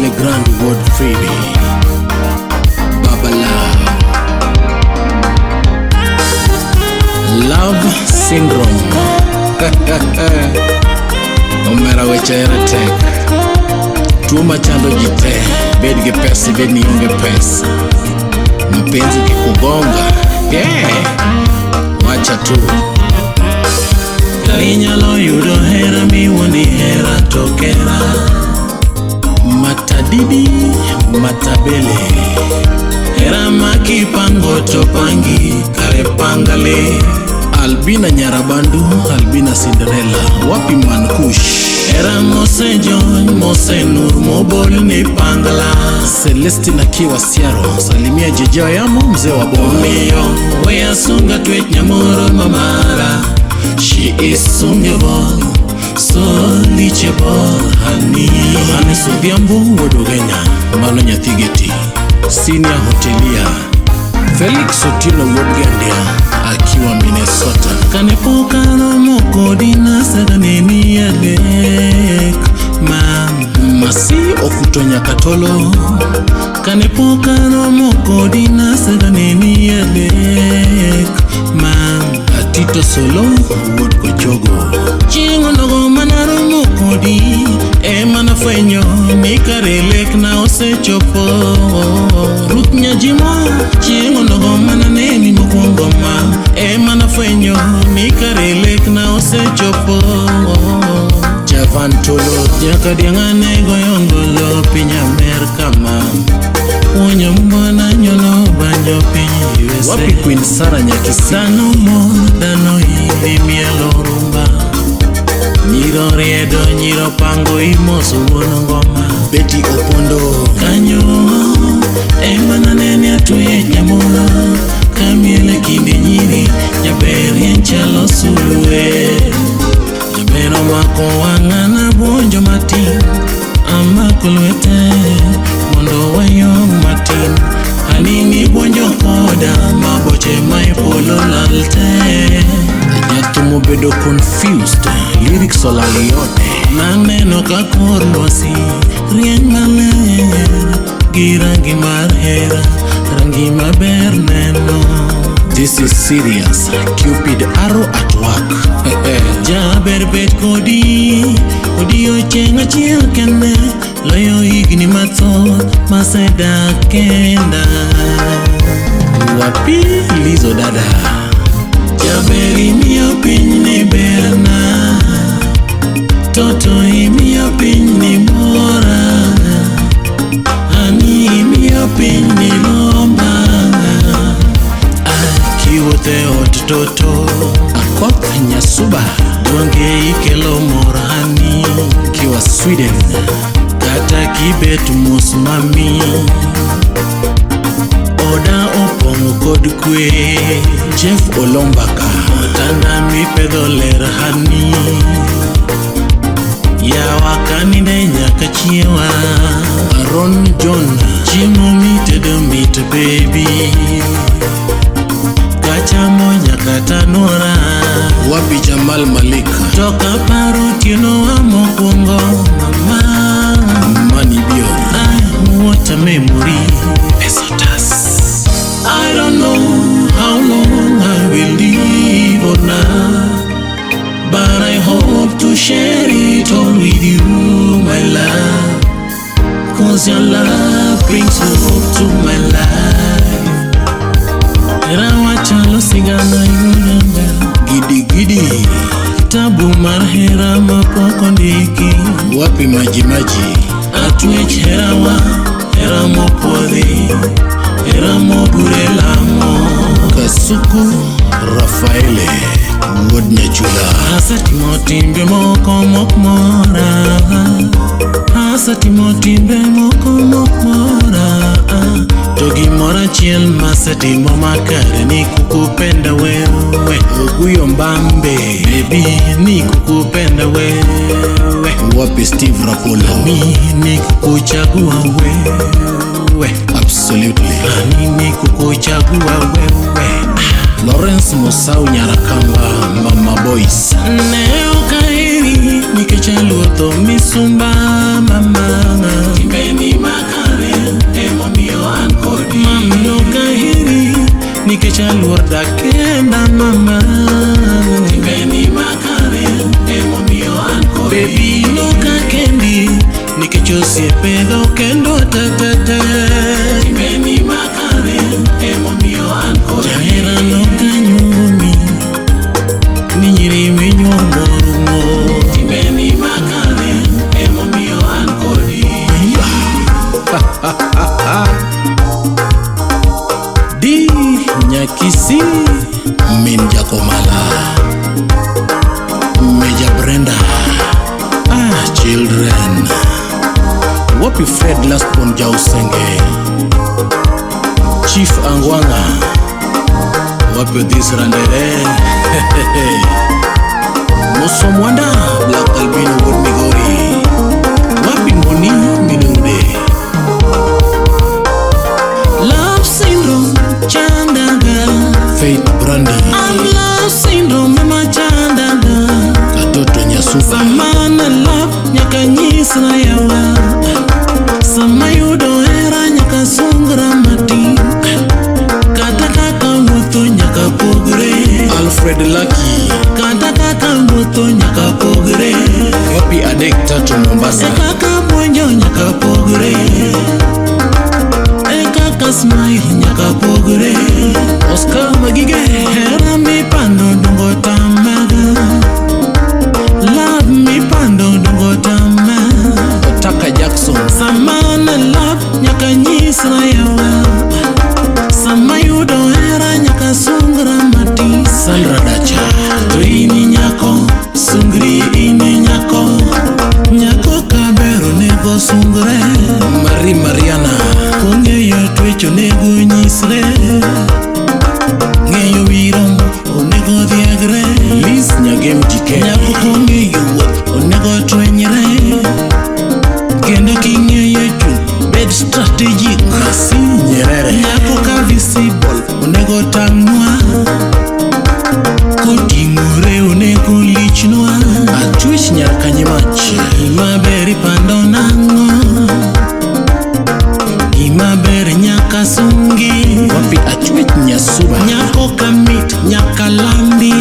Le Grand Ward Fridi Baba Love Syndrome Omera wechera tek tuo machando jite bed gi pesa bed ni unge pesa mapenzi kikugonga wacha tu Kalinyalo yudo hera miwoni hera tokera matadidi matabele hera makipango topangi kare pangale Albina Nyarabandu Albina Cinderella wapi mankush hera Mose John Mose Nur Mobol ni pangala Celestina Kiwa Siaro salimia jeja yamo mzee wa Bomio wea sunga tweet nyamoro mamara she is sungable so reachable honey Yohane Subiambu Wodogenya Mano Nyathigeti Senior Hotelia Felix Otilo Wodgendia akiwa Minnesota Kanepoka no mokodi na saganeni ya lek Masi Okutonya Katolo Kanepoka no mokodi na saganeni ya lek Atito Solo Wodko Jogo Chingo nogo manaro mokodi mana fwenyo mikarelek na ose chopo Ruth Nyajimo Chingo nogo mananeni mokongoma mana fwenyo mikarelek na ose chopo Javan Tolo Jaka diangane goyongolo pinya Amerikama Wonyo mbona nyono banjo pinyi USA Wapi Queen Sarah Nyakisi Dano mo dano hili mielo rumba Nyiro riedo nyiro pango imosu wono ngoma Betty Opondo Kanyo Emana nene atuye nyamona Kamiele kinde nyiri Nyaberi enchalo sulue Nyabero mako wangana bonjo matin Ama kulwete Mondo wayo matin Hanini bonjo koda Maboche maipolo lalte Nyatumo bedo confused Lyrics olali yote Naneno kakor lwasi Rien maler Girangi mar hera Rangi maber neno This is serious Cupid arrow at work Jaber bet kodi Kodi ochenga chiel kende Loyo igni matho Maseda kenda Wapi Lizo dada Jaberi miyo pinyi berna Toto miyo pinyi mora Ani miyo pinyi lomba Kiwote ot toto Akok Nyasuba Donge ikelo morani Kiwa Sweden Kata kibet musmami Oda opong kod kwe Jeff Olombaka Otanda mi pedho ler hani Ya wakani de nyaka chiewa Aaron John Chimo mitedo meet baby Kachamo nyaka tanora Wapi Jamal Malik Toka paro tieno wa mokwongo Mama Money Bio What a memory Pesotas I don't know how long I will live or not But I hope to share it all with you, my love Cause your love brings hope to my life Rawachalo sigana yunanga Gidi gidi Tabu marhera mapoko ndiki Wapi maji maji Atwech herawa Hera mopodhi Hera mogurelamo Kasuku Rafaele Wodnya Chula Asati motimbe moko mokmora Asati motimbe moko mokmora Togi mora chiel masati momakare ni kukupenda wewe Oguyo mbambe Baby ni kukupenda wewe Wapi Steve Rapolo Mi ni kukuchagua wewe Absolutely Ani ni kukuchagua wewe Lawrence Musau Nyarakamba Mama Boys Neo kairi Nikechaluoto misumba mama Kibeni Wapi Fred Laspon Jausenge, Chief Angwanga, wapi Odis Randere, Moso Mwanda, Black Albino Wood Migori, wapi Moni Minude, Love Syndrome Chandaga, Faith Brandy, I'm Love Syndrome Mama Chandaga, Katoto Nyasuba, Samana Love Nyakanyisa yawa, Samayudo era nyaka sungra mati, kata kaka muto nyaka pogre, Alfred Lucky, kata kaka muto nyaka pogre, wapi Adek Tatu Mombasa, kaka Bwenjo nyaka pogre, kaka Smile nyaka pogre, Oscar Magige hera mi pando dungo tamaga, Love mi pando dungo tamaga, Otaka Jackson, Samana Love nyaka nyisa yawa, Samayudo era nyaka sungra mati, Sandra Dacha, to ini nyako, sungri ini nyako, nyako kabero nego sungre, Mariana, kongeyo twecho nego nyisre, ngeyo wirom onego dhiegre, Liz Nyagem Jike, nyako kongeyo onego twenyre, kendo kingeyo chung bed strategic, Nasi Nyerere, nyako ka visible onego tangwa, kotingure onego lichnwa, Atwish Nyarkanyimachi, imaberi pando nango, imaberi nyaka sungi, wapi Atwish Nyasuba, nyako kamit nyaka landi,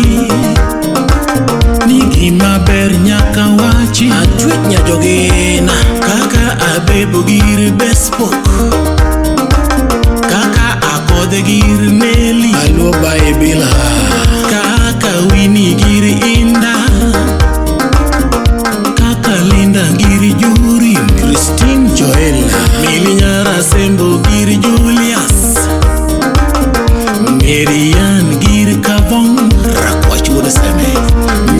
nigi maber nyaka wachi, Atwish Nyajogena, kaka abebo gir bespoke, kaka akode gir Nelly, Aloba Ebila, kaka Winnie gir Inda, kaka Linda gir Juri, Christine Joella, Mili Nyara Sembo gir Julius, Marian gir Kavong, Rakwach Wodeseme,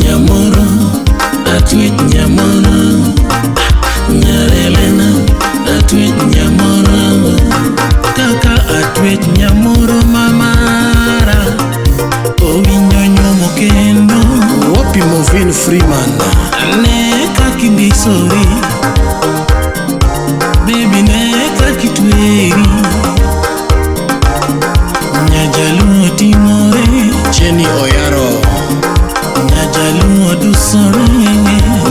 Nyamoro, Atwish Nyamoro, Nyarelena, Atwish Nyamoro, kaka Atwish Nyamoro mamara, owinyo nyumo kendo, wapi Movin Freeman, ne kaki ndisori, baby ne kaki tweri, Nyajaluo timore, Jenny Oyaro, Nyajaluo dusore,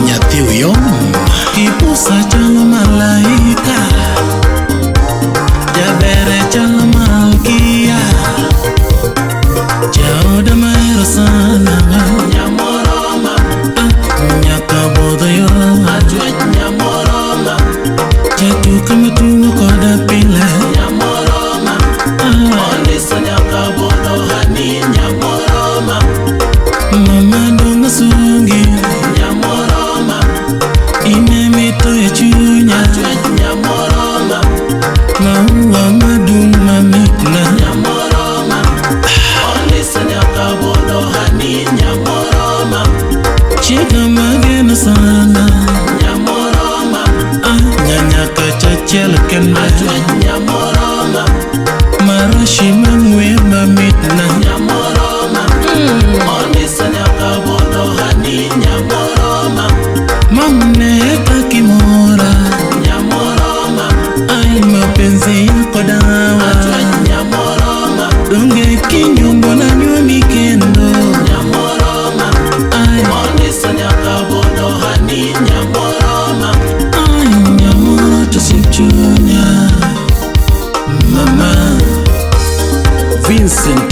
Nyathi Uyom, Kipusa chalo malaika, Jabere chalo malkia, Jaoda mahero sana, Nyamoroma, nyaka bodho yo, Atwish Nyamoroma, Jatuka matungo koda pile, Nyamoroma, Ondiso nyaka bodho hani, Nyamoroma, Mama donga sungi, Nyamoroma, ine mito ya chunya, Atwish Nyamoroma, maua madung mamitna, Nyamoroma, Ondiso nyaka bodho hani, Nyamoroma, chika magena sana, Nyamoroma, nyanyaka chachel kenda, Atwish Nyamoroma, marashi mangwe mamitna, Nyamoroma, Ondiso nyaka bodho hani, Nyamoroma, mamne kakimora, Nyamoroma, ai mapenzi yako dawa, Atwish Nyamoroma, donge kinyumbo na nyumi kendo, Nyamoroma, ai Ondiso nyaka bodho hani, Nyamoroma, ai Nyamoro tusichunya, Mama Vincent